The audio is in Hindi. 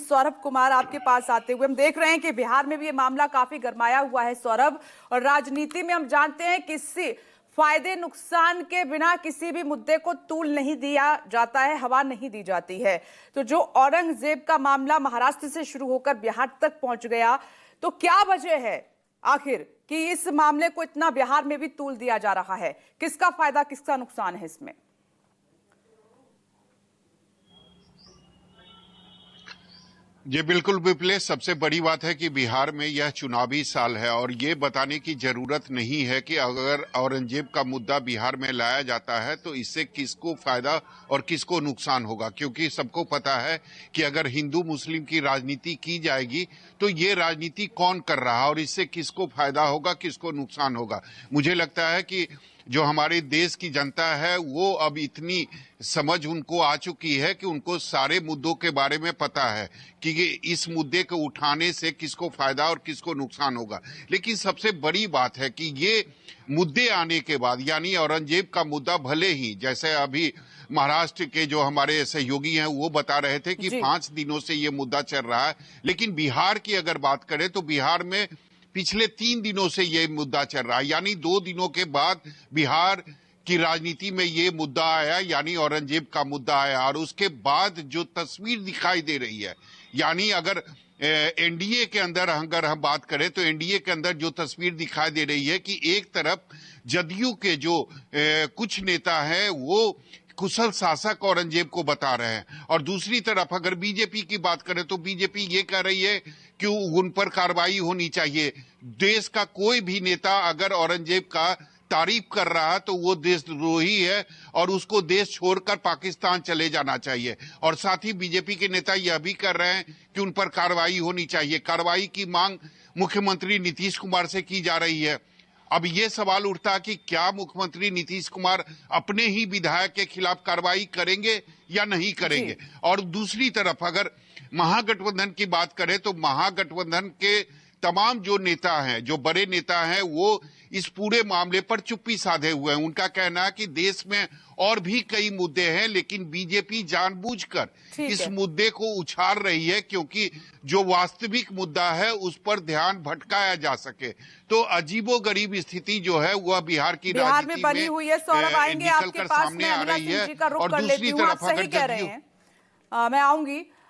सौरभ कुमार आपके पास आते हुए, हम देख रहे हैं कि बिहार में भी ये मामला काफी गरमाया हुआ है सौरभ। और राजनीति में हम जानते हैं किसी फायदे नुकसान के बिना किसी भी मुद्दे को तूल नहीं दिया जाता है, हवा नहीं दी जाती है। तो जो औरंगजेब का मामला महाराष्ट्र से शुरू होकर बिहार तक पहुंच गया, तो क्या वजह है आखिर कि इस मामले को इतना बिहार में भी तूल दिया जा रहा है? किसका फायदा किसका नुकसान है इसमें? ये बिल्कुल विप्लेश, सबसे बड़ी बात है कि बिहार में यह चुनावी साल है और ये बताने की जरूरत नहीं है कि अगर औरंगजेब का मुद्दा बिहार में लाया जाता है तो इससे किसको फायदा और किसको नुकसान होगा, क्योंकि सबको पता है कि अगर हिंदू मुस्लिम की राजनीति की जाएगी तो ये राजनीति कौन कर रहा है और इससे किसको फायदा होगा किसको नुकसान होगा। मुझे लगता है कि जो हमारे देश की जनता है वो अब इतनी समझ उनको आ चुकी है कि उनको सारे मुद्दों के बारे में पता है कि इस मुद्दे को उठाने से किसको फायदा और किसको नुकसान होगा। लेकिन सबसे बड़ी बात है कि ये मुद्दे आने के बाद, यानी औरंगजेब का मुद्दा, भले ही जैसे अभी महाराष्ट्र के जो हमारे सहयोगी हैं वो बता रहे थे कि 5 दिनों से ये मुद्दा चल रहा है, लेकिन बिहार की अगर बात करें तो बिहार में पिछले 3 दिनों से ये मुद्दा चल रहा है। यानी 2 दिनों के बाद बिहार की राजनीति में ये मुद्दा आया, यानी औरंगजेब का मुद्दा आया। और उसके बाद जो तस्वीर दिखाई दे रही है, यानी अगर एनडीए के अंदर अगर हम बात करें तो एनडीए के अंदर जो तस्वीर दिखाई दे रही है कि एक तरफ जदयू के जो कुछ नेता हैं वो कुशल शासक औरंगजेब को बता रहे हैं, और दूसरी तरफ अगर बीजेपी की बात करें तो बीजेपी ये कह रही है कि उन पर कार्रवाई होनी चाहिए। देश का कोई भी नेता अगर औरंगजेब का तारीफ कर रहा है तो वो देशद्रोही है और उसको देश छोड़कर पाकिस्तान चले जाना चाहिए। और साथ ही बीजेपी के नेता यह भी कर रहे हैं कि उन पर कार्रवाई होनी चाहिए। कार्रवाई की मांग मुख्यमंत्री नीतीश कुमार से की जा रही है। अब ये सवाल उठता है कि क्या मुख्यमंत्री नीतीश कुमार अपने ही विधायक के खिलाफ कार्रवाई करेंगे या नहीं करेंगे। और दूसरी तरफ अगर महागठबंधन की बात करें तो महागठबंधन के तमाम जो नेता हैं, जो बड़े नेता हैं, वो इस पूरे मामले पर चुप्पी साधे हुए हैं। उनका कहना है कि देश में और भी कई मुद्दे हैं, लेकिन बीजेपी जानबूझकर इस मुद्दे को उछाल रही है क्योंकि जो वास्तविक मुद्दा है उस पर ध्यान भटकाया जा सके। तो अजीबोगरीब स्थिति जो है वह बिहार की राजनीति में बनी हुई है। सौरभ, आएंगे आपके पास, सामने आ रही है। और दूसरी तरफ अगर जदयू, मैं आऊंगी